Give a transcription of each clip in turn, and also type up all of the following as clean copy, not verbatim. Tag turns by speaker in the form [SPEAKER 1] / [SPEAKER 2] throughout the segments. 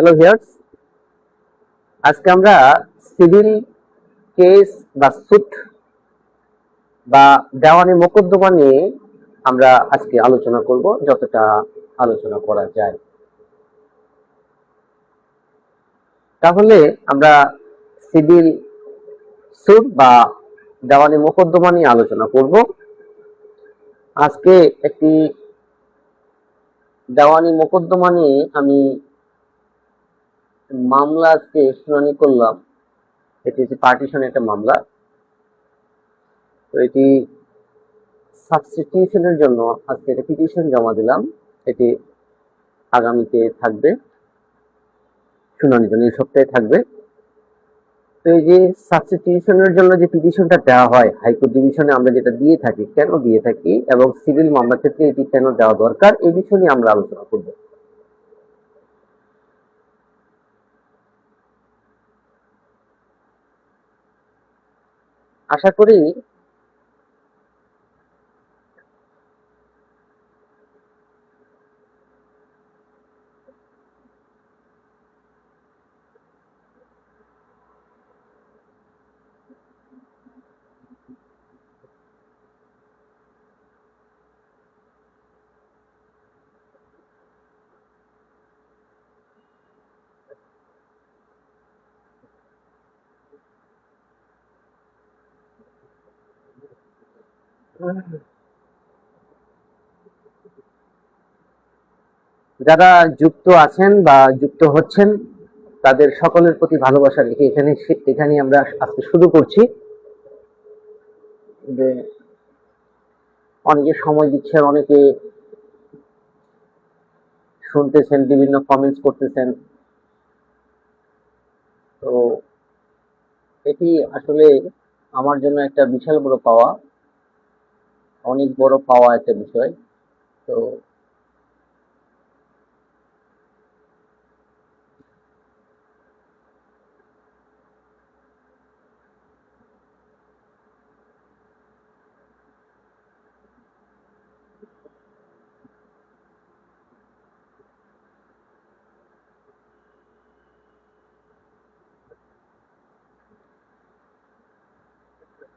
[SPEAKER 1] Hello viewers, আজকে আমরা civil case বা সুট বা দেওয়ানি মোকদ্দমা নিয়ে আমরা আজকে আলোচনা করব, যতটা আলোচনা করা যায়। তাহলে আমরা সিভিল সুট বা দেওয়ানি মোকদ্দমা নিয়ে আলোচনা করব। আজকে একটি দেওয়ানি মোকদ্দমা নিয়ে আমি মামলা আজকে শুনানি করলাম। এটি হচ্ছে পার্টিশন একটা মামলা। তো এটি সাবস্টিটিউশনের জন্য আজকে একটা পিটিশন জমা দিলাম। এটি আগামীতে থাকবে, শুনানির জন্য এই সপ্তাহে থাকবে। তো এই যে সাবস্টিটিউশনের জন্য যে পিটিশনটা দেওয়া হয় হাইকোর্ট ডিভিশনে, আমরা যেটা দিয়ে থাকি, কেন দিয়ে থাকি এবং সিভিল মামলার ক্ষেত্রে এটি কেন দেওয়া দরকার, এই বিষয় নিয়ে আমরা আলোচনা করব। আশা করি যারা যুক্ত আছেন বা যুক্ত হচ্ছেন তাদের সকলের প্রতি ভালোবাসা রেখে এখানে আমরা আজকে শুরু করছি। যে অনেকে সময় দিচ্ছেন, অনেকে শুনতেছেন, বিভিন্ন কমেন্টস করতেছেন। তো এটি আসলে আমার জন্য একটা বিশাল বড় পাওয়া, অনেক বড় পাওয়া একটা বিষয়। তো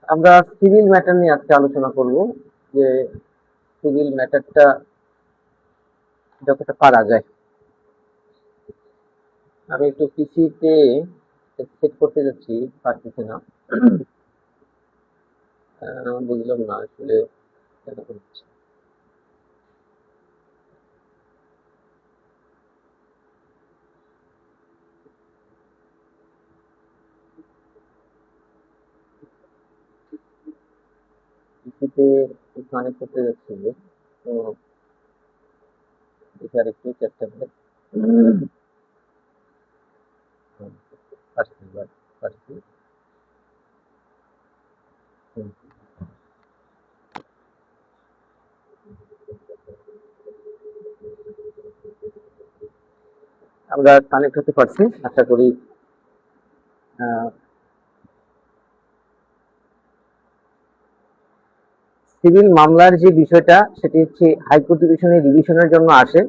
[SPEAKER 1] আমরা সিভিল ম্যাটার নিয়ে আজকে আলোচনা করব, যে সিভিল ম্যাটারটা যতটা পারা যায়। আমি একটু পিসিতে সেট করতে যাচ্ছি, পারতেছি না। বুঝলাম না আসলে কেন হচ্ছে। পিসিতে কানেক্ট করতে যাচ্ছি, তো এটার একটু চেষ্টা করে পারছি পারছি। আমরা কানেক্ট হতে পারছি, আশা করি। সিভিল মামলার যে বিষয়টা, সেটি হচ্ছে হাইকোর্ট ডিভিশনে রিভিশনের জন্য আসে।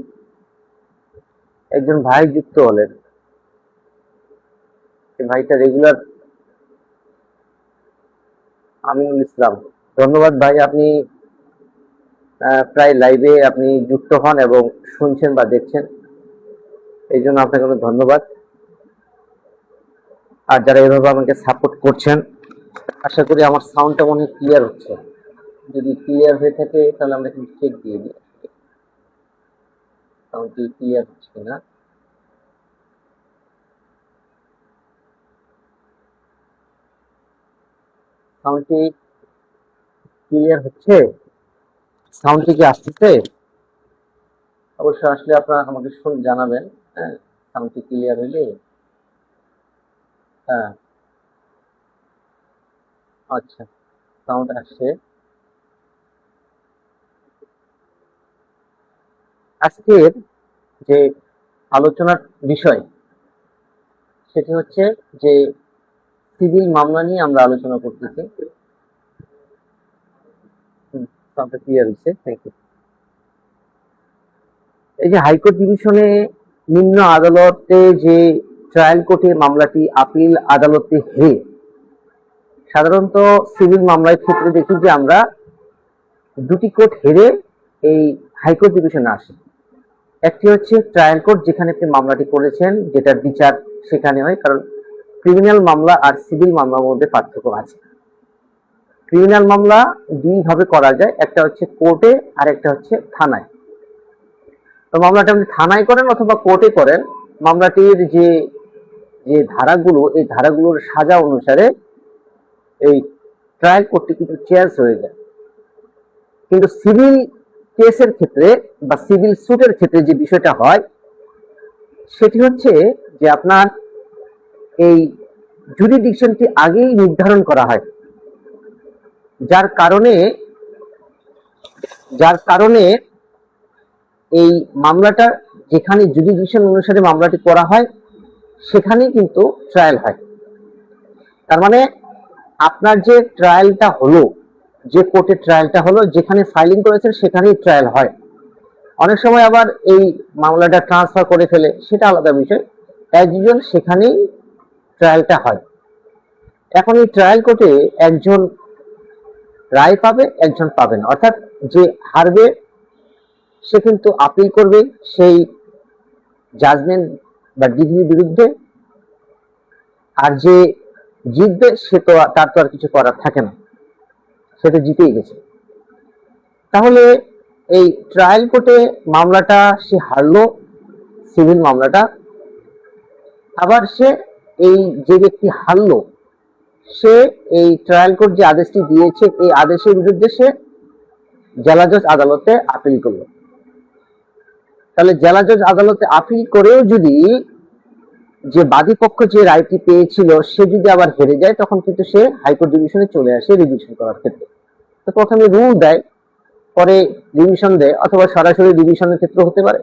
[SPEAKER 1] একজন ভাই যুক্ত হলেন, ভাইটা রেগুলার আমিনুল ইসলাম। ধন্যবাদ ভাই, আপনি প্রায় লাইভে আপনি যুক্ত হন এবং শুনছেন বা দেখছেন, এই জন্য আপনাকে অনেক ধন্যবাদ। আর যারা এভাবে আমাকে সাপোর্ট করছেন, আশা করি আমার সাউন্ডটা মনে হয় ক্লিয়ার হচ্ছে। যদি ক্লিয়ার হয়ে থাকে তাহলে আমরা কিন্তু চেক দিয়ে দিই সাউন্ডটি ক্লিয়ার হচ্ছে কিনা। সাউন্ডটি ক্লিয়ার হচ্ছে? সাউন্ডটি কি আসতেছে? অবশ্যই আসলে আপনারা আমাকে জানাবেন। হ্যাঁ, সাউন্ডটি ক্লিয়ার হইলে। হ্যাঁ, আচ্ছা, সাউন্ড আসছে। আজকের যে আলোচনার বিষয়, সেটি হচ্ছে যে সিভিল মামলা নিয়ে আমরা আলোচনা করতেছি। সাউন্ডটা ক্লিয়ার হচ্ছে, থ্যাংক ইউ। এই যে হাইকোর্ট ডিভিশনে নিম্ন আদালতে যে ট্রায়াল কোর্টে মামলাটি আপিল আদালতে হেরে, সাধারণত সিভিল মামলার ক্ষেত্রে দেখি যে আমরা দুটি কোর্ট হেরে এই হাইকোর্ট ডিভিশনে আসে। একটি হচ্ছে ট্রায়াল কোর্ট, যেখানে আপনি মামলাটি করেছেন, যেটার বিচার সেখানে হয়, কারণ ক্রিমিনাল মামলা আর সিভিল মামলার মধ্যে পার্থক্য আছে। ক্রিমিনাল মামলা দুই ভাবে করা যায়, একটা হচ্ছে কোর্টে আর একটা হচ্ছে থানায়। তো মামলাটা আপনি থানায় করেন অথবা কোর্টে করেন, মামলাটির যে যে ধারাগুলো, এই ধারাগুলোর সাজা অনুসারে এই ট্রায়াল কোর্টটি কিন্তু চেঞ্জ হয়ে যায়। কিন্তু সিভিল কেসের ক্ষেত্রে বা সিভিল সুটের ক্ষেত্রে যে বিষয়টা হয় সেটি হচ্ছে যে আপনার এই জুরিডিকশনটি আগেই নির্ধারণ করা হয়, যার কারণে এই মামলাটা যেখানে জুরিডিকশন অনুসারে মামলাটি করা হয় সেখানেই কিন্তু ট্রায়াল হয়। তার মানে আপনার যে ট্রায়ালটা হলো, যে কোর্টে ট্রায়ালটা হলো, যেখানে ফাইলিং করেছেন সেখানেই ট্রায়াল হয়। অনেক সময় আবার এই মামলাটা ট্রান্সফার করে ফেলে, সেটা আলাদা বিষয়। অ্যাজ ইউজুয়াল সেখানেই ট্রায়ালটা হয়। এখন এই ট্রায়াল কোর্টে একজন রায় পাবে, একজন পাবে না। অর্থাৎ যে হারবে সে কিন্তু আপিল করবে সেই জাজমেন্ট বা ডিগ্রির বিরুদ্ধে, আর যে জিতবে সে তো তার তো আর কিছু করার থাকে না, সে তো জিতেই গেছে। তাহলে এই ট্রায়াল কোর্টে মামলাটা সে হারলো, সিভিল মামলাটা, আবার সে এই যে ব্যক্তি হারলো সে এই ট্রায়াল কোর্ট যে আদেশটি দিয়েছে এই আদেশের বিরুদ্ধে সে জেলা জজ আদালতে আপিল করলো। তাহলে জেলা জজ আদালতে আপিল করেও যদি যে বাদীপক্ষ যে রায়টি পেয়েছিল সে যদি আবার হেরে যায়, তখন কিন্তু সে হাইকোর্ট ডিভিশনে চলে আসে রিভিশন করার ক্ষেত্রে। তো প্রথমে রুল দেয়, পরে রিভিশন দেয়, অথবা সরাসরি রিভিশনের ক্ষেত্রে হতে পারে,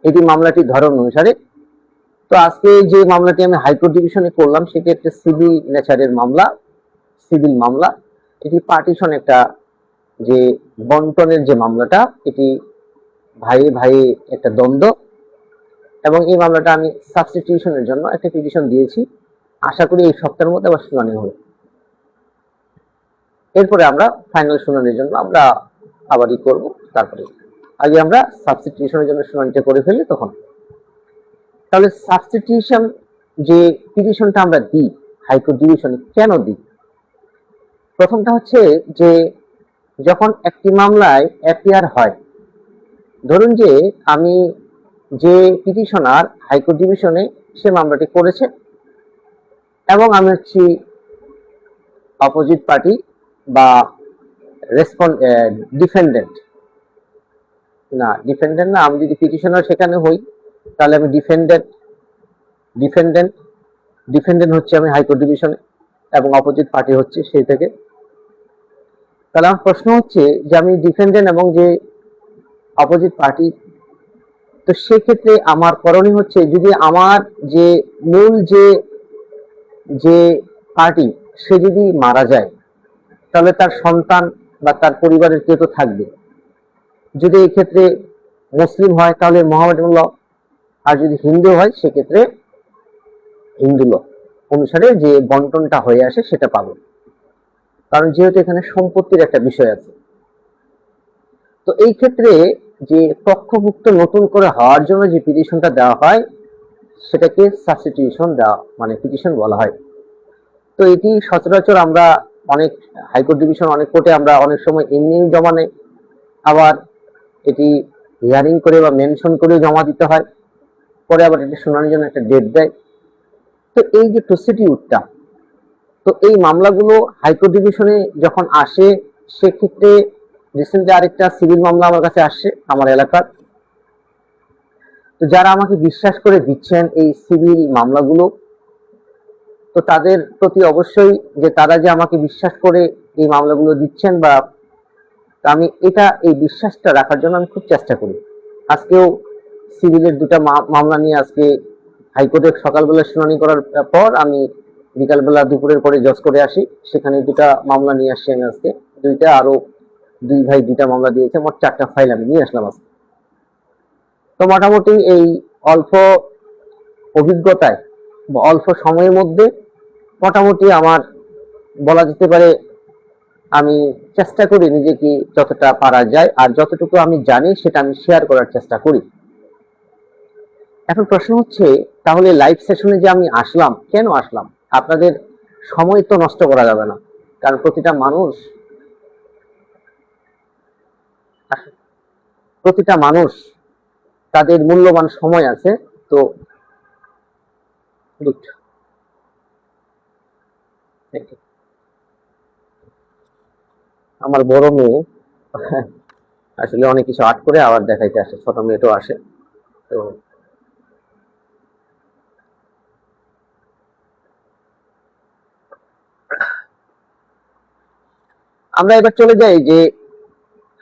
[SPEAKER 1] এটি মামলাটির ধরন অনুসারে। তো আজকে যে মামলাটি আমি হাইকোর্ট ডিভিশনে করলাম সেটি একটা সিভিল নেচারের মামলা, সিভিল মামলা। এটি পার্টিশন, একটা যে বন্টনের যে মামলাটা, এটি ভাইয়ে ভাইয়ে একটা দ্বন্দ্ব, এবং এই মামলাটা আমি সাবস্টিটিউশনের জন্য একটা পিটিশন দিয়েছি। আশা করি এই সপ্তাহের মধ্যে আবার শুনানি হবে। এরপরে আমরা ফাইনাল শুনানির জন্য আমরা আবারই করব। তারপরে আগে আমরা সাবস্টিটিউশনের জন্য শুনানিটা করে ফেলি তখন। তাহলে সাবস্টিটিউশন যে পিটিশনটা আমরা দিই হাইকোর্ট ডিভিশনে, কেন দিই? প্রথমটা হচ্ছে যে যখন একটি মামলায় এফআইআর হয়, ধরুন যে আমি যে পিটিশনার হাইকোর্ট ডিভিশনে সে মামলাটি করেছে এবং আমি হচ্ছি অপোজিট পার্টি বা ডিফেন্ডেন্ট না, আমি যদি পিটিশনার সেখানে হই তাহলে আমি ডিফেন্ডেন্ট হচ্ছে আমি হাইকোর্ট ডিভিশনে, এবং অপোজিট পার্টি হচ্ছে সেই থেকে। তাহলে আমার প্রশ্ন হচ্ছে যে আমি ডিফেন্ডেন্ট এবং যে অপোজিট পার্টি, তো সেক্ষেত্রে আমার করণীয় হচ্ছে যদি আমার যে মূল যে পার্টি সে যদি মারা যায় তাহলে তার সন্তান বা তার পরিবারের কেউ তো থাকবে। যদি এই ক্ষেত্রে মুসলিম হয় তাহলে মোহামেডান ল, আর যদি হিন্দু হয় সেক্ষেত্রে হিন্দু ল অনুসারে যে বন্টনটা হয়ে আসে সেটা পাবে, কারণ যেহেতু এখানে সম্পত্তির একটা বিষয় আছে। তো এই ক্ষেত্রে যে পক্ষভুক্ত নতুন করে হওয়ার জন্য যে পিটিশনটা দেওয়া হয় সেটাকে সাবস্টিটিউশন দেওয়া মানে পিটিশন বলা হয়। তো এটি সচরাচর আমরা অনেক হাইকোর্ট ডিভিশন, অনেক কোর্টে আমরা অনেক সময় এমনি জমা নেই, আবার এটি হিয়ারিং করে বা মেনশন করে জমা দিতে হয়, পরে আবার এটি শুনানির জন্য একটা ডেট দেয়। তো এই যে প্রসিডিউরটা, তো এই মামলাগুলো হাইকোর্ট ডিভিশনে যখন আসে সেক্ষেত্রে রিসেন্টলি আরেকটা সিভিল মামলা আমার কাছে আসছে আমার এলাকার। তো যারা আমাকে বিশ্বাস করে দিচ্ছেন এই সিভিল মামলাগুলো, তো তাদের প্রতি অবশ্যই যে তারা যে আমাকে বিশ্বাস করে এই মামলাগুলো দিচ্ছেন, বা আমি এই বিশ্বাসটা রাখার জন্য আমি খুব চেষ্টা করি। আজকেও সিভিলের দুটা মামলা নিয়ে আজকে হাইকোর্টে সকালবেলা শুনানি করার পর আমি বিকালবেলা দুপুরের পরে জজ করে আসি, সেখানে দুটা মামলা নিয়ে আসছি আমি আজকে, দুইটা, আরো দুই ভাই দুইটা মামলা দিয়েছে, মোট 4টা ফাইল আমি নিয়ে আসলাম আজকে। তো মোটামুটি এই অল্প অভিজ্ঞতায় বা অল্প সময়ের মধ্যে মোটামুটি আমার বলা যেতে পারে আমি চেষ্টা করি নিজেকে যতটা পারা যায় আর যতটুকু আমি জানি সেটা আমি শেয়ার করার চেষ্টা করি। এখন প্রশ্ন হচ্ছে, তাহলে লাইভ সেশনে যে আমি আসলাম, কেন আসলাম? আপনাদের সময় তো নষ্ট করা যাবে না, কারণ প্রতিটা মানুষ তাদের মূল্যবান সময় আছে। তো আমার বড় মেয়ে আসলে অনেক কিছু আর্ট করে আবার দেখাইতে আসে, ছোট মেয়েটাও আসে। তো আমরা এবার চলে যাই যে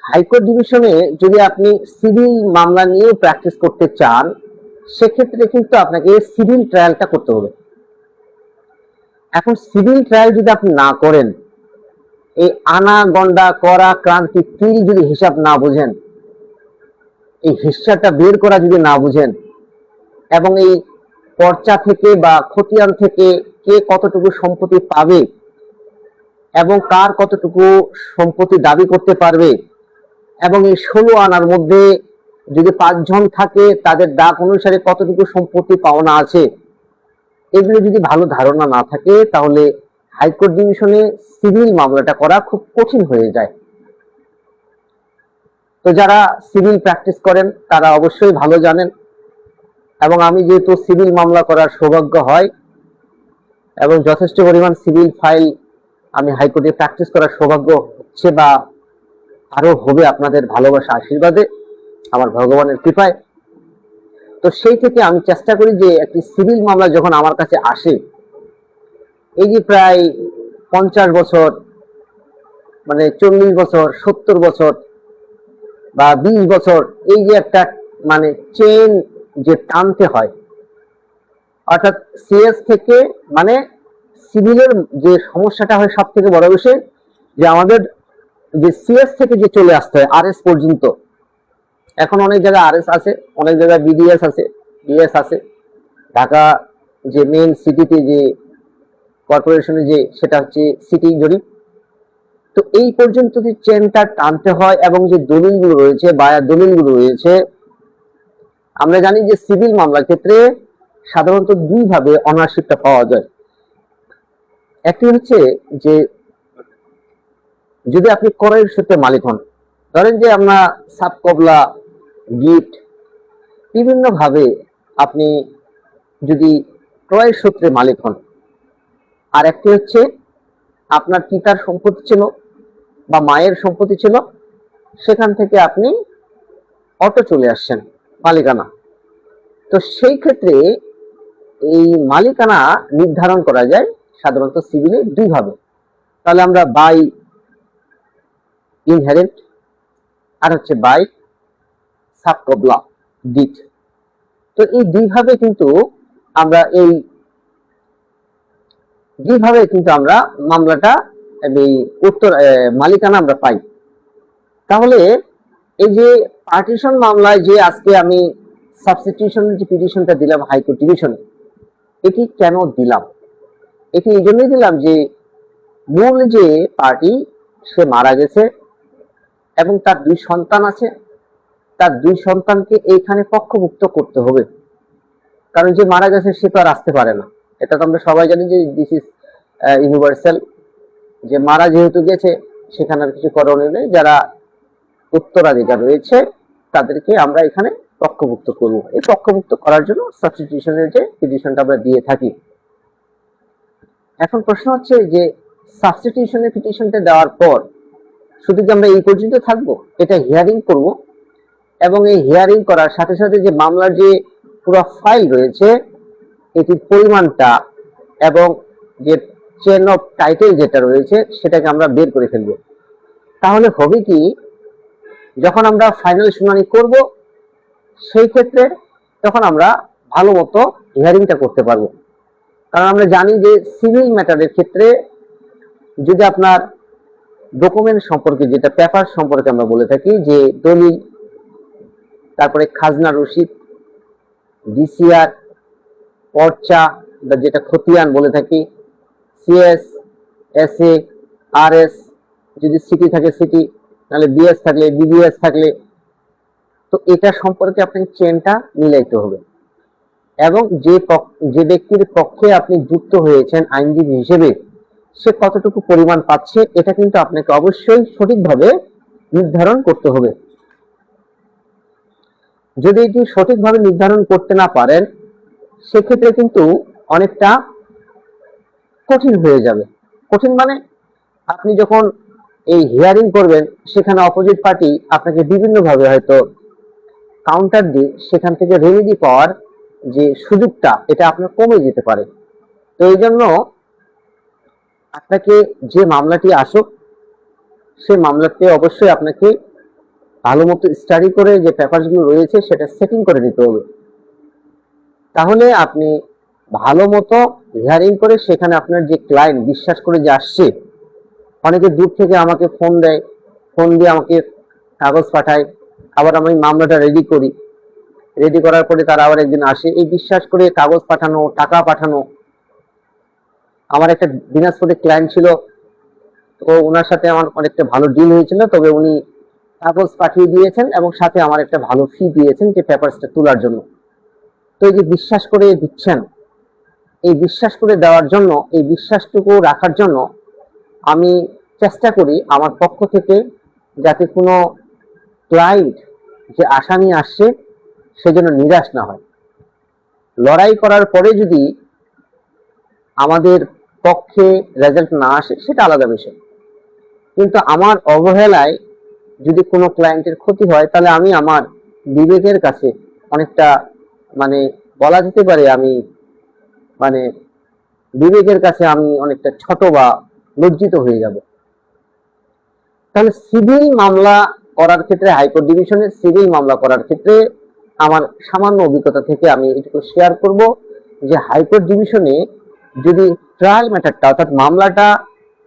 [SPEAKER 1] হাইকোর্ট ডিভিশনে যদি আপনি সিভিল মামলা নিয়ে প্র্যাকটিস করতে চান, সেক্ষেত্রে কিন্তু আপনাকে সিভিল ট্রায়ালটা করতে হবে। এখন সিভিল ট্রায়াল যদি আপনি না করেন, এই আনা গন্ডা করা ক্রান্তি তিল যদি হিসাব না বুঝেন, এই হিসাবটা বের করা যদি না বুঝেন, এবং এই পর্চা থেকে বা খতিয়ান থেকে কে কতটুকু সম্পত্তি পাবে এবং কার কতটুকু সম্পত্তি দাবি করতে পারবে, এবং এই 16 আনার মধ্যে যদি 5 জন থাকে তাদের দাগ অনুসারে কতটুকু সম্পত্তি পাওনা আছে, এগুলো যদি ভালো ধারণা না থাকে তাহলে হাইকোর্ট ডিভিশনে সিভিল মামলাটা করা খুব কঠিন হয়ে যায়। তো যারা সিভিল প্র্যাকটিস করেন তারা অবশ্যই ভালো জানেন, এবং আমি যেহেতু সিভিল মামলা করার সৌভাগ্য হয় এবং যথেষ্ট পরিমাণ সিভিল ফাইল আমি হাইকোর্টে প্র্যাকটিস করার সৌভাগ্য হচ্ছে বা আরো হবে আপনাদের ভালোবাসা আশীর্বাদে, আমার ভগবানের কৃপায়। তো সেই থেকে আমি চেষ্টা করি যে একটি সিভিল মামলা যখন আমার কাছে আসে, এই যে প্রায় 50 বছর, মানে 40 বছর, 70 বছর বা 20 বছর, এই যে একটা মানে চেন যে টানতে হয়, অর্থাৎ সিএস থেকে মানে সিভিলের যে সমস্যাটা হয় সব থেকে বড় বিষয় যে আমাদের যে সিএস থেকে যে চলে আসতে হয় আরএস পর্যন্ত। এখন অনেক জায়গায় আরএস আছে, অনেক জায়গায় বিডিএস আছে, বিএস আছে। ঢাকা যে মেইন সিটিতে যে কর্পোরেশনে যে সেটা হচ্ছে সিটি জরিপ। তো এই পর্যন্ত যে চেনটা টানতে হয় এবং যে দলিলগুলো রয়েছে বায়া দলিলগুলো রয়েছে, আমরা জানি যে সিভিল মামলার ক্ষেত্রে সাধারণত দুই ভাবে অনারশিপটা পাওয়া যায়। একটি হচ্ছে যে যদি আপনি ক্রয়ের সূত্রে মালিক হন, ধরেন যে আমরা সাব কবলা, গিফট, বিভিন্ন ভাবে আপনি যদি ক্রয়ের সূত্রে মালিক হন। আর একটি হচ্ছে আপনার পিতার সম্পত্তি ছিল বা মায়ের সম্পত্তি ছিল, সেখান থেকে আপনি অটো চলে আসছেন মালিকানা। তো সেই ক্ষেত্রে এই মালিকানা নির্ধারণ করা যায় সাধারণত সিভিলে দুই ভাবে। তাহলে আমরা বাই ইনহেরেন্ট আর হচ্ছে বাই সাবকবলা ডিড। তো এই দুইভাবে কিন্তু আমরা মামলাটা এই উত্তর মালিকানা আমরা পাই। তাহলে এই যে পার্টিশন মামলায় যে আজকে আমি সাবস্টিটিউশনের যে পিটিশনটা দিলাম হাইকোর্ট ডিভিশনে, এটি কেন দিলাম? এটি এই জন্যই দিলাম যে মূল যে পার্টি সে মারা গেছে এবং তার 2 সন্তান আছে, তার 2 সন্তানকে এইখানে পক্ষভুক্ত করতে হবে। কারণ যে মারা গেছে সে তো আর আসতে পারে না, এটা তো আমরা সবাই জানি যে দিস ইজ ইউনিভার্সাল, যে মারা যেহেতু গেছে সেখানে আর কিছু করণীয় নেই। যারা উত্তরাধিকার রয়েছে তাদেরকে আমরা এখানে পক্ষভুক্ত করব। এই পক্ষভুক্ত করার জন্য সাবস্টিটিউশনের যে পিটিশনটা আমরা দিয়ে থাকি। এখন প্রশ্ন হচ্ছে যে সাবস্টিটিউশনের পিটিশনটা দেওয়ার পর শুধু কি আমরা এই পর্যন্ত থাকবো? এটা হিয়ারিং করব, এবং এই হিয়ারিং করার সাথে সাথে যে মামলার যে পুরো ফাইল রয়েছে এটির পরিমাণটা এবং যে চেন অফ টাইটেল যেটা রয়েছে সেটাকে আমরা বের করে ফেলবো। তাহলে হবে কি, যখন আমরা ফাইনাল শুনানি করব সেই ক্ষেত্রে তখন আমরা ভালো মতো হিয়ারিংটা করতে পারবো। কারণ আমরা জানি যে সিভিল ম্যাটারের ক্ষেত্রে যদি আপনার ডকুমেন্ট সম্পর্কে, যেটা পেপার সম্পর্কে আমরা বলে থাকি, যে দলিল, তারপরে খাজনা রসিদ, ডিসিআর, পর্চা বা যেটা খতিয়ান বলে থাকি, সিএস, এসএ, আরএস, যদি সিটি থাকে সিটি, নাহলে বিএস থাকলে, বিবিএস থাকলে, তো এটা সম্পর্কে আপনাকে চেনটা মিলাইতে হবে। এবং যে ব্যক্তির পক্ষে আপনি যুক্ত হয়েছেন আইনজীবী হিসেবে, সে কতটুকু পরিমাণ পাচ্ছে এটা কিন্তু আপনাকে অবশ্যই সঠিকভাবে নির্ধারণ করতে হবে। যদি এটি সঠিকভাবে নির্ধারণ করতে না পারেন, সেক্ষেত্রে কিন্তু অনেকটা কঠিন হয়ে যাবে। কঠিন মানে আপনি যখন এই হিয়ারিং করবেন, সেখানে অপোজিট পার্টি আপনাকে বিভিন্নভাবে হয়তো কাউন্টার দিয়ে সেখান থেকে রেমেডি পাওয়ার যে সুযোগটা, এটা আপনার কমে যেতে পারে। তো এই জন্য আপনাকে যে মামলাটি আসুক, সে মামলাতে অবশ্যই আপনাকে ভালো মতো স্টাডি করে যে পেপারসগুলো রয়েছে সেটা সেটিং করে নিতে হবে। তাহলে আপনি ভালো মতো হিয়ারিং করে সেখানে আপনার যে ক্লায়েন্ট বিশ্বাস করে যে আসছে, অনেকে দূর থেকে আমাকে ফোন দেয়, ফোন দিয়ে আমাকে কাগজ পাঠায়, আবার আমি মামলাটা রেডি করি, রেডি করার পরে তারা আবার একদিন আসে, এই বিশ্বাস করে কাগজ পাঠানো, টাকা পাঠানো। আমার একটা দিনাজপুরে ক্লায়েন্ট ছিল, তো ওনার সাথে আমার অনেকটা ভালো ডিল হয়েছিল, তবে উনি কাগজ পাঠিয়ে দিয়েছেন এবং সাথে আমার একটা ভালো ফি দিয়েছেন যে পেপারসটা তোলার জন্য। তো এই যে বিশ্বাস করে দিচ্ছেন, এই বিশ্বাস করে দেওয়ার জন্য, এই বিশ্বাসটুকু রাখার জন্য আমি চেষ্টা করি আমার পক্ষ থেকে যাতে কোনো ক্লায়েন্ট যে আশা নিয়ে আসছে সেজন্য নিরাশ না হয়। লড়াই করার পরে যদি আমাদের পক্ষে রেজাল্ট না আসে সেটা আলাদা বিষয়, কিন্তু আমার অবহেলায় যদি কোনো ক্লায়েন্টের ক্ষতি হয়, তাহলে আমি আমার বিবেকের কাছে অনেকটা মানে বলা যেতে পারে আমি মানে বিবেকের কাছে আমি অনেকটা ছোট বা লজ্জিত হয়ে যাব। তাহলে সিভিল মামলা করার ক্ষেত্রে, হাইকোর্ট ডিভিশনের সিভিল মামলা করার ক্ষেত্রে আমার সামান্য অভিজ্ঞতা থেকে আমি এটুকু শেয়ার করব যে হাইকোর্ট ডিভিশনে যদি ট্রায়াল ম্যাটারটা অর্থাৎ মামলাটা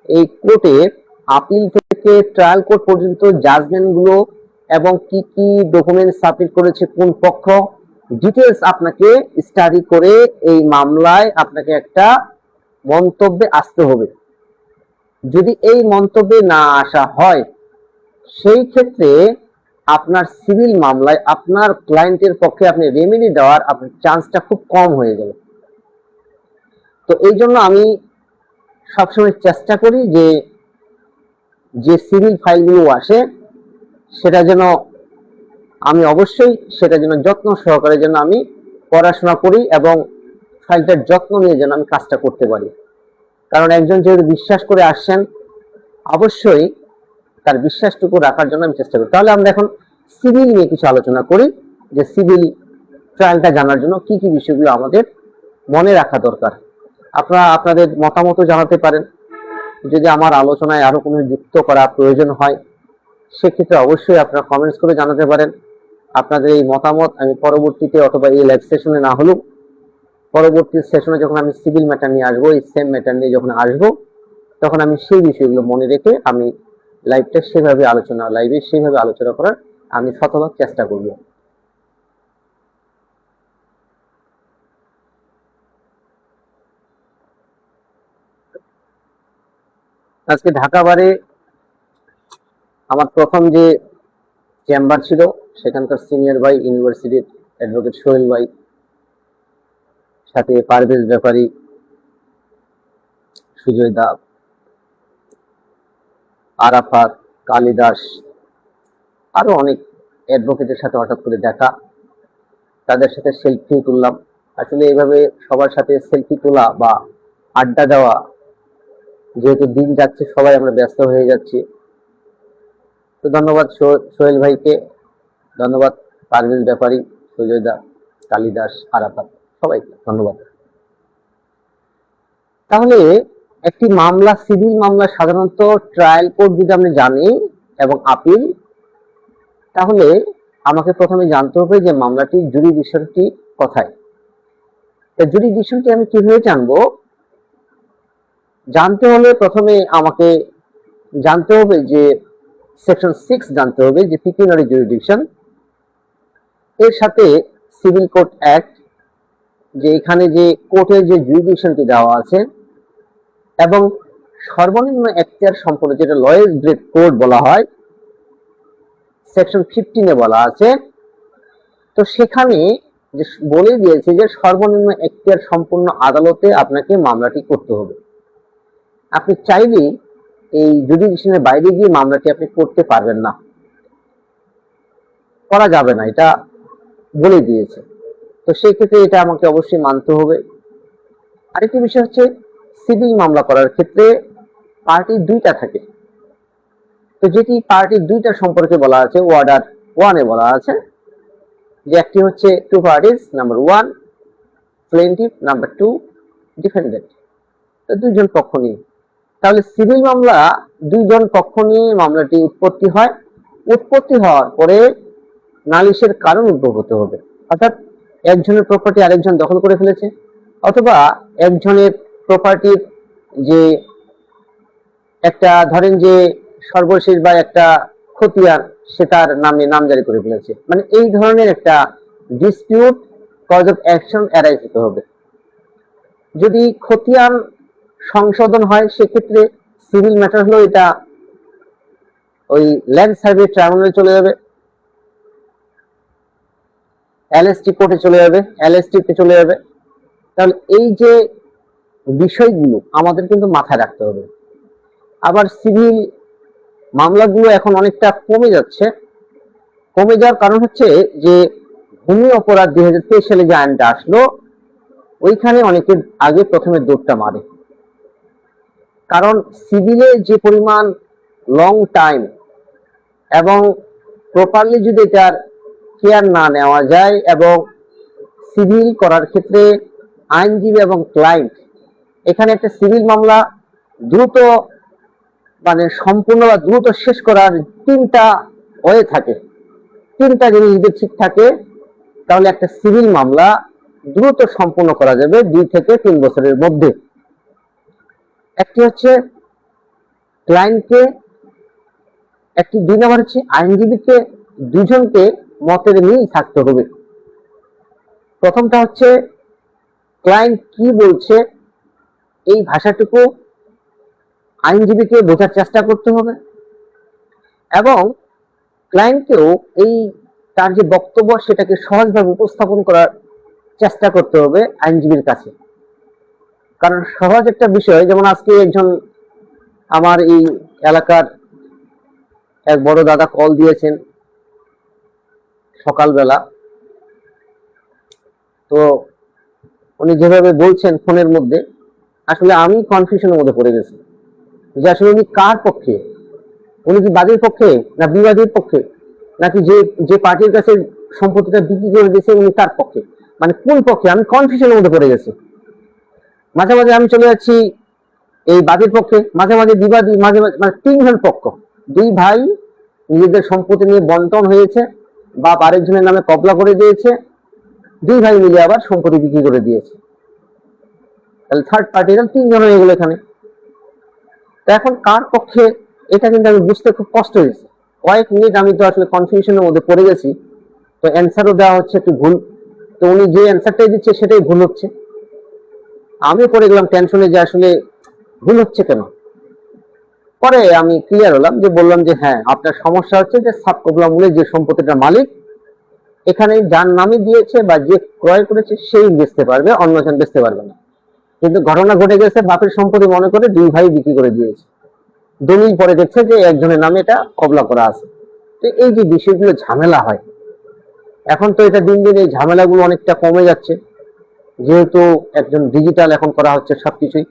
[SPEAKER 1] এই কোর্টে আপিল থেকে ট্রায়াল কোর্ট পর্যন্ত জাজমেন্ট গুলো এবং কি কি ডকুমেন্ট সাবমিট করেছে কোন পক্ষ, ডিটেলস আপনাকে স্টাডি করে এই মামলায় আপনাকে একটা মন্তব্যে আসতে হবে। যদি এই মন্তব্যে না আসা হয়, সেই ক্ষেত্রে আপনার সিভিল মামলায় আপনার ক্লায়েন্টের পক্ষে আপনি রেমেডি দেওয়ার আপনার চান্সটা খুব কম হয়ে যাবে। তো এই জন্য আমি সবসময় চেষ্টা করি যে সিভিল ফাইলগুলো আসে সেটা যেন আমি অবশ্যই সেটা যেন যত্ন সহকারে যেন আমি পড়াশোনা করি এবং ফাইলটার যত্ন নিয়ে যেন আমি কাজটা করতে পারি। কারণ একজন যেহেতু বিশ্বাস করে আসছেন, অবশ্যই তার বিশ্বাসটুকু রাখার জন্য আমি চেষ্টা করি। তাহলে আমরা এখন সিভিল নিয়ে কিছু আলোচনা করি, যে সিভিল ট্রায়ালটা জানার জন্য কি কি বিষয়গুলো আমাদের মনে রাখা দরকার। আপনারা আপনাদের মতামত জানাতে পারেন। যদি আমার আলোচনায় আরো কোনো যুক্ত করা প্রয়োজন হয়, সেক্ষেত্রে অবশ্যই আপনারা কমেন্টস করে জানাতে পারেন। আপনাদের এই মতামত আমি পরবর্তীতে অথবা এই লাইভ সেশনে না হলেও পরবর্তী সেশনে যখন আমি সিভিল ম্যাটার নিয়ে আসবো, এই সেম ম্যাটার নিয়ে যখন আসবো, তখন আমি সেই বিষয়গুলো মনে রেখে আমি লাইভে সেভাবে আলোচনা করার আমি শতভাগ চেষ্টা করব। আজকে ঢাকা বারে আমার প্রথম যে চেম্বার ছিল, সেখানকার সিনিয়র ভাই ইউনিভার্সিটির অ্যাডভোকেট সোহেল ভাই, সাথে পারভেজ ব্যাপারী, সুজয় দা, আরাফাত, কালিদাস, আরো অনেক অ্যাডভোকেটের সাথে হঠাৎ করে দেখা, তাদের সাথে সেলফি তুললাম। আসলে এইভাবে সবার সাথে সেলফি তোলা বা আড্ডা দেওয়া, যেহেতু দিন যাচ্ছে সবাই আমরা ব্যস্ত হয়ে যাচ্ছি, তো ধন্যবাদ সোহেল ভাইকে, ধন্যবাদ পারভেজ ব্যাপারী, সুজয় দা, কালিদাস, আরাফাত, সবাইকে ধন্যবাদ। তাহলে একটি মামলা, সিভিল মামলা সাধারণত ট্রায়াল কোর্ট যদি আমরা জানি এবং আপিল, তাহলে আমাকে প্রথমে জানতে হবে যে মামলাটির জুরিডিকশনটি কোথায়। জুরিডিকশনটি আমি কিভাবে জানবো? জানতে হলে প্রথমে আমাকে জানতে হবে যে সেকশন 6 জানতে হবে, যে পিকিউনারি জুরিডিকশন, এর সাথে সিভিল কোড অ্যাক্ট যে এখানে যে কোর্টের যে জুরিডিকশনটি দেওয়া আছে এবং সর্বনিম্ন এখতিয়ার সম্পন্ন, যেটা লোয়েস্ট গ্রেড কোর্ট বলা হয়, সেকশন 15-এ বলা আছে। তো সেখানে যে বলে দিয়েছে যে সর্বনিম্ন এখতিয়ার সম্পন্ন আদালতে আপনাকে মামলাটি করতে হবে। আপনি চাইলেই এই জুডিকশনের বাইরে গিয়ে মামলাটি আপনি করতে পারবেন না, করা যাবে না, এটা বলে দিয়েছে। তো সেই ক্ষেত্রে এটা আমাকে অবশ্যই মানতে হবে। আরেকটি বিষয় হচ্ছে, সিভিল মামলা করার ক্ষেত্রে পার্টি দুইটা থাকে। তো যেটি পার্টি দুইটা সম্পর্কে বলা আছে, ওয়ার্ডার 1-এ বলা আছে যে একটি হচ্ছে two parties, number 1 plaintiff, number 2 defendant. তো দুইজন পক্ষ নিয়ে, তাহলে সিভিল মামলা দুইজন পক্ষ নিয়ে মামলাটি উৎপত্তি হয়। উৎপত্তি হওয়ার পরে নালিশের কারণ উদ্ভব হতে হবে, অর্থাৎ একজনের প্রপার্টি আরেকজন দখল করে ফেলেছে, অথবা একজনের প্রপার্টির যে একটা ধরেন যে সর্বশেষ বা একটা খতিয়ান সে তার নামে নামজারি করে ফেলেছে, মানে এই ধরনের একটা dispute cause of action arise হতে হবে। যদি খতিয়ান সংশোধন হয় সেক্ষেত্রে সিভিল ম্যাটার হলো এটা ওই ল্যান্ড সার্ভে ট্রাইব্যুনালে চলে যাবে, এলএসটি কোর্টে চলে যাবে, এলএসটিতে চলে যাবে। তাহলে এই যে বিষয়গুলো আমাদের কিন্তু মাথায় রাখতে হবে। আবার সিভিল মামলাগুলো এখন অনেকটা কমে যাচ্ছে। কমে যাওয়ার কারণ হচ্ছে যে ভূমি অপরাধ 2023 সালে যে আইনটা আসলো, ওইখানে অনেকে আগে প্রথমে দৌড়টা মারে। কারণ সিভিলে যে পরিমাণ লং টাইম এবং প্রপারলি যদি এটার কেয়ার না নেওয়া যায়, এবং সিভিল করার ক্ষেত্রে আইনজীবী এবং ক্লায়েন্ট, এখানে একটা সিভিল মামলা দ্রুত মানে সম্পূর্ণ বা দ্রুত শেষ করার তিনটা ওয়ে থাকে। তিনটা জিনিস যদি ঠিক থাকে তাহলে একটা সিভিল মামলা দ্রুত সম্পূর্ণ করা যাবে 2 থেকে 3 বছরের মধ্যে। একটি হচ্ছে ক্লায়েন্টকে, একটি 2 নম্বর হচ্ছে আইনজীবীকে, দুজনকে মতের মিল থাকতে হবে। প্রথমটা হচ্ছে ক্লায়েন্ট কি বলছে এই ভাষাটুকু আইনজীবীকে বোঝার চেষ্টা করতে হবে, এবং ক্লায়েন্টকেও এই তার যে বক্তব্য সেটাকে সহজভাবে উপস্থাপন করার চেষ্টা করতে হবে আইনজীবীর কাছে। কারণ সহজ একটা বিষয়, যেমন আজকে একজন আমার এই এলাকার এক বড় দাদা কল দিয়েছেন সকালবেলা। তো উনি যেভাবে বলছেন ফোনের মধ্যে, আসলে আমি কনফিউশনের মধ্যে পড়ে গেছি যে আসলে উনি কার পক্ষে, উনি কি বাদীর পক্ষে না বিবাদীর পক্ষে, নাকি যে যে পার্টির কাছে সম্পত্তিটা বিক্রি করে দিয়েছে উনি তার পক্ষে, মানে কোন পক্ষে, আমি কনফিউশনের মধ্যে পড়ে গেছি। মাঝে মাঝে আমি চলে যাচ্ছি এই বাদীর পক্ষে, মাঝে মাঝে বিবাদী, মাঝে মাঝে মানে 3 জন পক্ষ। 2 ভাই নিজেদের সম্পত্তি নিয়ে বন্টন হয়েছে, বাপ আরেকজনের নামে কবলা করে দিয়েছে, 2 ভাই মিলে আবার সম্পত্তি বিক্রি করে দিয়েছে। তাহলে থার্ড পার্টি, 3 জন হয়ে গেল এখানে। তো এখন কার পক্ষে এটা কিন্তু আমি বুঝতে খুব কষ্ট হয়েছে। কয়েক মিনিট আমি তো আসলে কনফিউশনের মধ্যে পড়ে গেছি। তো অ্যান্সারও দেওয়া হচ্ছে একটু ভুল, তো উনি যে অ্যান্সারটাই দিচ্ছে সেটাই ভুল হচ্ছে। আমি পড়ে গেলাম টেনশনে যে আসলে ভুল হচ্ছে কেন। পরে আমি ক্লিয়ার হলাম, যে বললাম যে হ্যাঁ আপনার সমস্যা হচ্ছে যে সাব কবলা মূলে যে সম্পত্তিটার মালিক এখানে যার নামে দিয়েছে বা যে ক্রয় করেছে সেই বেচতে পারবে, অন্যজন বেচতে পারবে না। কিন্তু ঘটনা ঘটে গেছে বাপের সম্পত্তি মনে করে 2 ভাই বিক্রি করে দিয়েছে, দলিল পরে দেখছে যে একজনের নামে এটা কবলা করা আছে। তো এই যে বিষয়গুলো ঝামেলা হয়, এখন তো এটা দিন দিন এই ঝামেলাগুলো অনেকটা কমে যাচ্ছে, যেহেতু একজন ডিজিটাল এখন করা হচ্ছে সবকিছুই।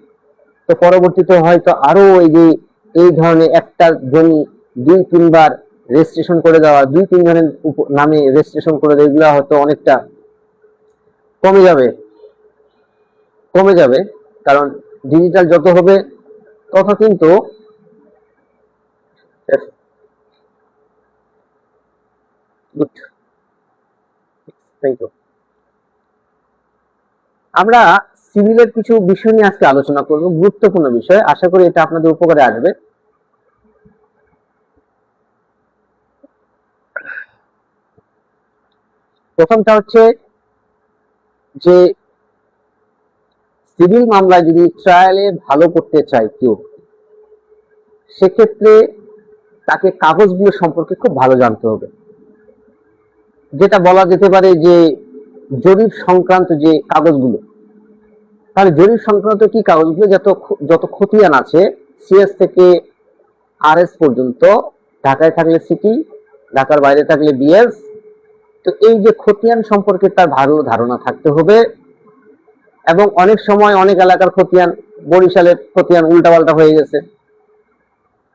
[SPEAKER 1] তো পরবর্তীতে হয়তো আরো এই যে এই ধরনের একটা জমি 2-3 বার রেজিস্ট্রেশন করে দেওয়া, 2-3 জনের নামে রেজিস্ট্রেশন করে দেওয়া, এগুলো হয়তো অনেকটা কমে যাবে, কমে যাবে। কারণ ডিজিটাল যত হবে তত কিন্তু আমরা সিভিলের কিছু বিষয় নিয়ে আজকে আলোচনা করব, গুরুত্বপূর্ণ বিষয়, আশা করি এটা আপনাদের উপকারে আসবে। প্রথমটা হচ্ছে যে সিভিল মামলায় যদি ট্রায়ালে ভালো করতে চায় কেউ, সেক্ষেত্রে তাকে কাগজগুলো সম্পর্কে খুব ভালো জানতে হবে। যেটা বলা যেতে পারে যে জরিপ সংক্রান্ত যে কাগজগুলো, তাহলে জরিপ সংক্রান্ত কি কাগজগুলো, যত খতিয়ান আছে সিএস থেকে আরএস পর্যন্ত, ঢাকায় থাকলে সিটি, ঢাকার বাইরে থাকলে বিএস, তো এই যে খতিয়ান সম্পর্কে তার ভালো ধারণা থাকতে হবে। এবং অনেক সময় অনেক এলাকার খতিয়ান, বরিশালের খতিয়ান উল্টাপাল্টা হয়ে গেছে,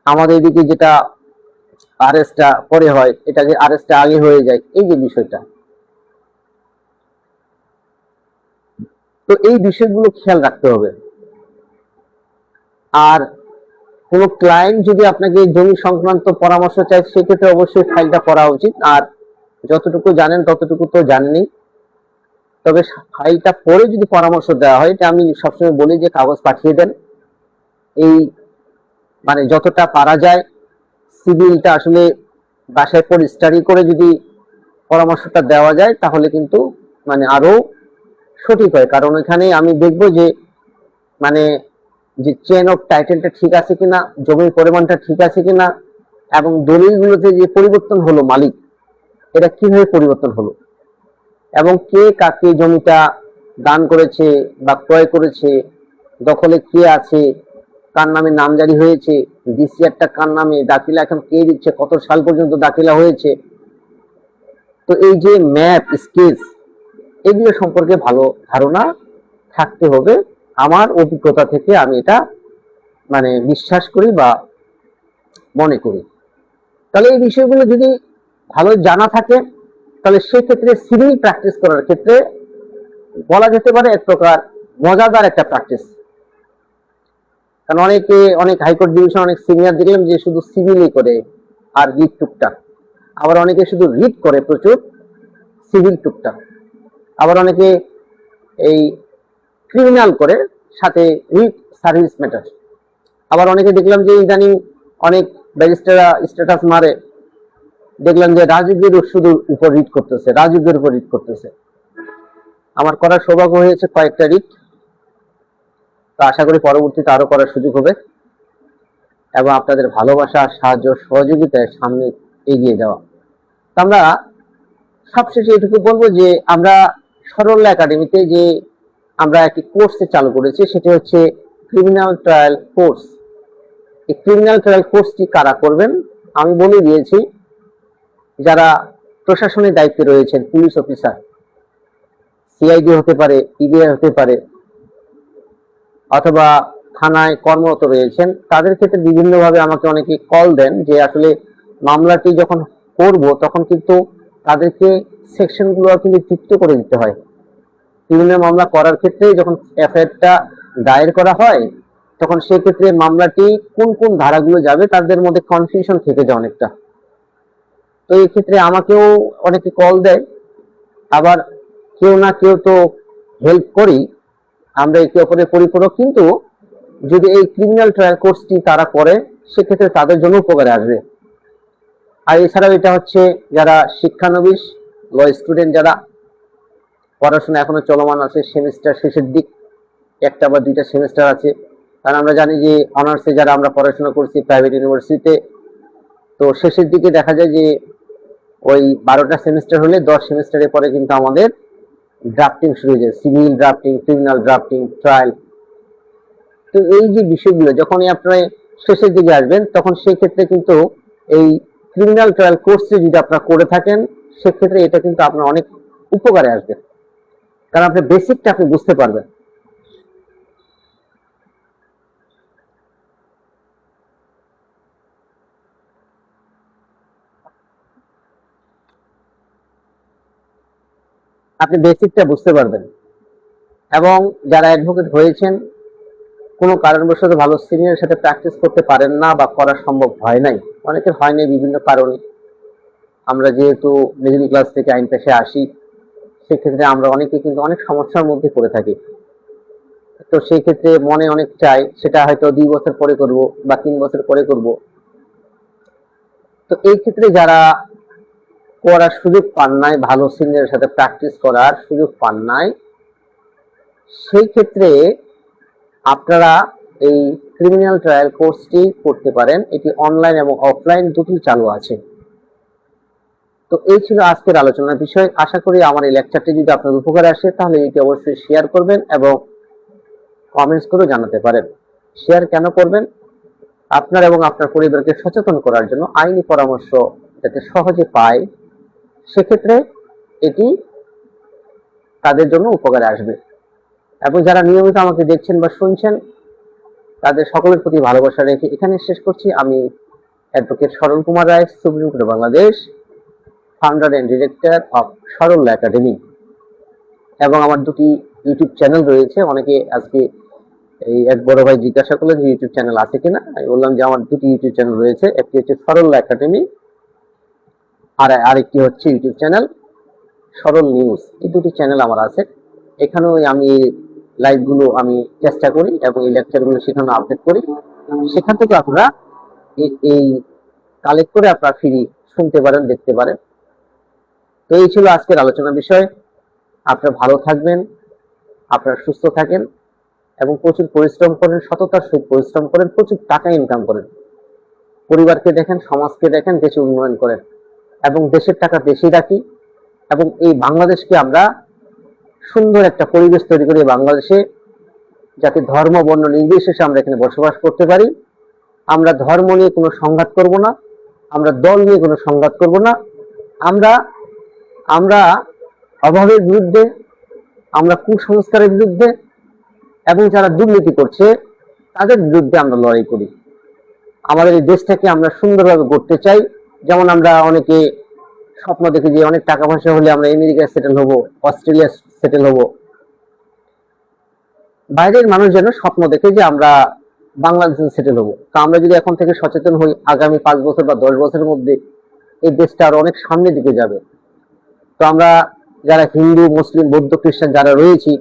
[SPEAKER 1] আমাদের এদিকে যেটা আরএসটা পরে হয় এটাকে আরএসটা আগে হয়ে যায়, এই যে বিষয়টা, তো এই বিষয়গুলো খেয়াল রাখতে হবে। আর কোন ক্লায়েন্ট যদি আপনাকে জমি সংক্রান্ত পরামর্শ চায়, সেক্ষেত্রে অবশ্যই ফাইলটা করা উচিত। আর যতটুকু জানেন ততটুকু তো জানেনই, তবে ফাইলটা পরে যদি পরামর্শ দেওয়া হয়, এটা আমি সবসময় বলি যে কাগজ পাঠিয়ে দেন। এই মানে যতটা পারা যায় সিভিলটা আসলে বাসায় পরে স্টাডি করে যদি পরামর্শটা দেওয়া যায়, তাহলে কিন্তু মানে আরো সঠিক হয়। কারণ এখানে আমি দেখবো যে মানে যে চেন অফ টাইটেলটা ঠিক আছে কিনা, জমির পরিমাণটা ঠিক আছে কিনা, এবং দলিলগুলোতে যে পরিবর্তন হলো মালিক, এটা কিভাবে পরিবর্তন হলো, এবং কে কাকে জমিটা দান করেছে বা ক্রয় করেছে, দখলে কে আছে, কার নামে নামজারি হয়েছে, ডিসিআরটা কার নামে, দাখিলা এখন কে দিচ্ছে, কত সাল পর্যন্ত দাখিলা হয়েছে, তো এই যে ম্যাপ স্কেচ, এগুলো সম্পর্কে ভালো ধারণা থাকতে হবে। আমার অভিজ্ঞতা থেকে আমি এটা মানে বিশ্বাস করি বা মনে করি। তাহলে এই বিষয়গুলো যদি ভালো জানা থাকে, তাহলে সেক্ষেত্রে সিভিল প্র্যাকটিস করার ক্ষেত্রে বলা যেতে পারে এক প্রকার মজাদার একটা প্র্যাকটিস। কারণ অনেক হাইকোর্ট ডিভিশন অনেক সিনিয়র দেখলাম যে শুধু সিভিলই করে আর রিট টুকটাক, আবার অনেকে শুধু রিট করে প্রচুর, সিভিল টুকটাক, আবার অনেকে এই ক্রিমিনাল করে সাথে রিট সার্ভিস ম্যাটার, আবার অনেকে দেখলাম যে ইদানিং অনেক ব্যারিস্টাররা স্ট্যাটাস মারে, দেখলাম যে রাজুকের শুধু উপর রিট করতেছে, রাজুকের উপর রিট করতেছে। আমার করার সৌভাগ্য হয়েছে কয়েকটা রিট, তো আশা করি পরবর্তীতে আরো করার সুযোগ হবে, এবং আপনাদের ভালোবাসা, সাহায্য, সহযোগিতায় সামনে এগিয়ে যাওয়া। আমরা সবশেষে এটুকু বলবো যে আমরা সরলা একাডেমিতে যে আমরা একটি কোর্স চালু করেছি, সেটি হচ্ছে ক্রিমিনাল ট্রায়াল কোর্স। এই ক্রিমিনাল ট্রায়াল কোর্সটি কারা করবেন আমি বলে দিয়েছি, যারা প্রশাসনের দায়িত্বে রয়েছেন, পুলিশ অফিসার, সিআইডি হতে পারে, ইবিআই হতে পারে, অথবা থানায় কর্মরত রয়েছেন, তাদের ক্ষেত্রে বিভিন্নভাবে আমাকে অনেকে কল দেন যে আসলে মামলাটি যখন করব তখন কিন্তু তাদেরকে সেকশনগুলো কিন্তু যুক্ত করে দিতে হয়। ক্রিমিনাল মামলা করার ক্ষেত্রে যখন এফআইআরটা দায়ের করা হয়, তখন সেক্ষেত্রে মামলাটি কোন কোন ধারাগুলো যাবে তাদের মধ্যে কনফিউশন থেকে যায় অনেকটা। তো এই ক্ষেত্রে আমাকেও অনেকে কল দেয়, আবার কেউ না কেউ তো হেল্প করি, আমরা একে অপরের পরিপূরক। কিন্তু যদি এই ক্রিমিনাল ট্রায়াল কোর্সটি তারা করে, সেক্ষেত্রে তাদের জন্য উপকারে আসবে। আর এছাড়াও এটা হচ্ছে যারা শিক্ষানবিশ, ল স্টুডেন্ট, যারা পড়াশোনা এখনো চলমান আছে, সেমিস্টার শেষের দিক, একটা বা দুইটা সেমিস্টার আছে। কারণ আমরা জানি যে অনার্সে যারা আমরা পড়াশোনা করছি প্রাইভেট ইউনিভার্সিটিতে, তো শেষের দিকে দেখা যায় যে ওই 12টা সেমিস্টার হলে 10 সেমিস্টারের পরে কিন্তু আমাদের ড্রাফটিং শুরু হয়ে যায়, civil drafting, criminal drafting, trial. তো এই যে বিষয়গুলো যখনই আপনারা শেষের দিকে আসবেন, তখন সেই ক্ষেত্রে কিন্তু এই ক্রিমিনাল ট্রায়াল কোর্সটি যদি আপনারা করে থাকেন, সেক্ষেত্রে এটা কিন্তু আপনার অনেক উপকারে আসবে, কারণ আপনার বেসিকটা আপনি বুঝতে পারবেন। আপনি বেসিকটা বুঝতে পারবেন। এবং যারা অ্যাডভোকেট হয়েছেন, কোনো কারণবশত ভালো সিনিয়রের সাথে প্র্যাকটিস করতে পারেন না বা করা সম্ভব হয় নাই, অনেকের হয় নাই বিভিন্ন কারণে। আমরা যেহেতু মিডল ক্লাস থেকে আইন পেশে আসি, সেক্ষেত্রে আমরা অনেকে কিন্তু অনেক সমস্যার মধ্যে পড়ে থাকি। তো সেই ক্ষেত্রে মনে অনেক চাই সেটা হয়তো 2 বছর পরে করব বা 3 বছর পরে করব। তো এই ক্ষেত্রে যারা করার সুযোগ পান নাই, ভালো সিনিয়রের সাথে প্র্যাকটিস করার সুযোগ পান নাই, সেই ক্ষেত্রে আপনারা এই ক্রিমিনাল ট্রায়াল কোর্সটি করতে পারেন। এটি অনলাইন এবং অফলাইন দুটোই চালু আছে। তো এই ছিল আজকের আলোচনার বিষয়। আশা করি আমার এই লেকচারটি যদি আপনার উপকারে আসে তাহলে এটি অবশ্যই শেয়ার করবেন এবং কমেন্টস করে জানাতে পারেন। শেয়ার কেন করবেন? আপনার এবং আপনার পরিবারকে সচেতন করার জন্য, আইনি পরামর্শ যাতে সহজে পায়, সেক্ষেত্রে এটি তাদের জন্য উপকারে আসবে। এবং যারা নিয়মিত আমাকে দেখছেন বা শুনছেন তাদের সকলের প্রতি ভালোবাসা রেখে এখানে শেষ করছি। আমি advocate Saral Kumar Roy, supreme court Bangladesh, founder and director of Saral academy. এবং আমার দুটি ইউটিউব চ্যানেল রয়েছে। অনেকে আজকে এই এক বড় ভাই জিজ্ঞাসা করলেন যে ইউটিউব চ্যানেল আছে কিনা। আমি বললাম যে আমার দুটি ইউটিউব চ্যানেল রয়েছে, একটি হচ্ছে সরল একাডেমি আর আরেকটি হচ্ছে ইউটিউব চ্যানেল সরল নিউজ। এই দুটি চ্যানেল আমার আছে। এখানেও আমি লাইভগুলো আমি চেষ্টা করি এবং এই লেকচারগুলো সেখানে আপডেট করি। সেখান থেকে আপনারা এই কালেক্ট করে আপনারা ফ্রি শুনতে পারেন, দেখতে পারেন। তো এই ছিল আজকের আলোচনার বিষয়। আপনারা ভালো থাকবেন, আপনারা সুস্থ থাকেন এবং প্রচুর পরিশ্রম করেন, সততার সহিত পরিশ্রম করেন, প্রচুর টাকা ইনকাম করেন, পরিবারকে দেখেন, সমাজকে দেখেন, দেশে উন্নয়ন করেন এবং দেশের টাকা দেশেই রাখি এবং এই বাংলাদেশকে আমরা সুন্দর একটা পরিবেশ তৈরি করি। বাংলাদেশে যাতে ধর্ম বর্ণ নির্বিশেষে আমরা এখানে বসবাস করতে পারি। আমরা ধর্ম নিয়ে কোনো সংঘাত করব না, আমরা দল নিয়ে কোনো সংঘাত করব না। আমরা আমরা অভাবের বিরুদ্ধে, আমরা কুসংস্কারের বিরুদ্ধে এবং যারা দুর্নীতি করছে তাদের বিরুদ্ধে আমরা লড়াই করি। আমাদের এই দেশটাকে আমরা সুন্দরভাবে গড়তে চাই। যেমন আমরা অনেকে স্বপ্ন দেখি যে অনেক টাকা পয়সা হলে আমরা আমেরিকায় সেটেল হব, অস্ট্রেলিয়া সেটেল হব। বাইরের মানুষ যেন স্বপ্ন দেখে যে আমরা বাংলাদেশে সেটেল হব। তা আমরা যদি এখন থেকে সচেতন হই, আগামী 5 বছর বা 10 বছরের মধ্যে এই দেশটা আরো অনেক সামনের দিকে যাবে। তো আমরা যারা হিন্দু, মুসলিম, বৌদ্ধ, খ্রিস্টান যারা রয়েছি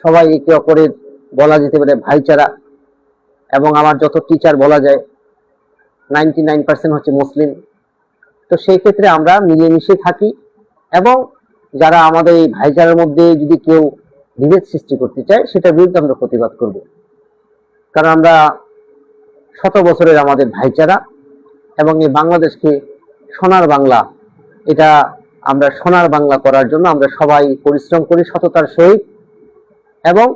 [SPEAKER 1] সবাই একে অপরের বলা যেতে পারে ভাইচারা। এবং আমার যত টিচার বলা যায় 99% হচ্ছে মুসলিম। তো সেই ক্ষেত্রে আমরা মিলেমিশে থাকি এবং যারা আমাদের এই ভাইচারার মধ্যে যদি কেউ বিভেদ সৃষ্টি করতে চায় সেটার বিরুদ্ধে আমরা প্রতিবাদ করব। কারণ আমরা শত বছরের আমাদের ভাইচারা এবং এই বাংলাদেশকে সোনার বাংলা, এটা আমরা সোনার বাংলা করার জন্য আমরা সবাই পরিশ্রম করি সততার সহিত এবং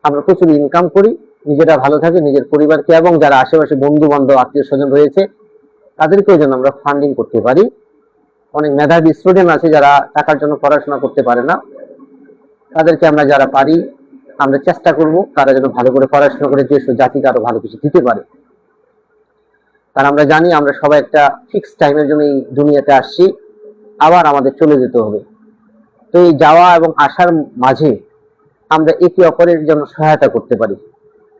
[SPEAKER 1] আমরা প্রচুর ইনকাম করি, নিজেরা ভালো থাকি, নিজের পরিবারকে এবং যারা আশেপাশে বন্ধু বান্ধব আত্মীয় স্বজন রয়েছে তাদেরকেও যেন আমরা ফান্ডিং করতে পারি। অনেক মেধাবী স্টুডেন্ট আছে যারা টাকার জন্য পড়াশোনা করতে পারে না, তাদেরকে আমরা যারা পারি আমরা চেষ্টা করব তারা যেন ভালো করে পড়াশোনা করে দেশ ও জাতিকে আরো ভালো কিছু দিতে পারে। কারণ আমরা জানি আমরা সবাই একটা ফিক্সড টাইমের জন্য এই দুনিয়াতে আসছি, আবার আমাদের চলে যেতে হবে। তো এই যাওয়া এবং আসার মাঝে আমরা একে অপরের জন্য সহায়তা করতে পারি।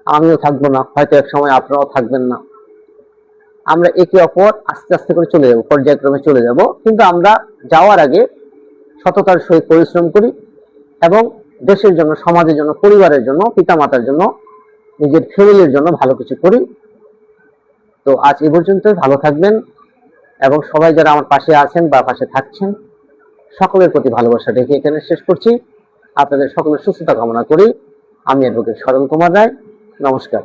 [SPEAKER 1] আমিও থাকবো না, হয়তো এক সময় আপনারাও থাকবেন না। আমরা একে অপর আস্তে আস্তে করে চলে যাব, পর্যায়ক্রমে চলে যাব। কিন্তু আমরা যাওয়ার আগে সততার সহিত পরিশ্রম করি এবং দেশের জন্য, সমাজের জন্য, পরিবারের জন্য, পিতামাতার জন্য, নিজের ফ্যামিলির জন্য ভালো কিছু করি। তো আজ এ পর্যন্তই। ভালো থাকবেন এবং সবাই যারা আমার পাশে আছেন বা পাশে থাকছেন সকলের প্রতি ভালোবাসা রেখে এখানে শেষ করছি। আপনাদের সকলের সুস্থতা কামনা করি। আমি অ্যাডভোকেট সরল কুমার রায়। নমস্কার।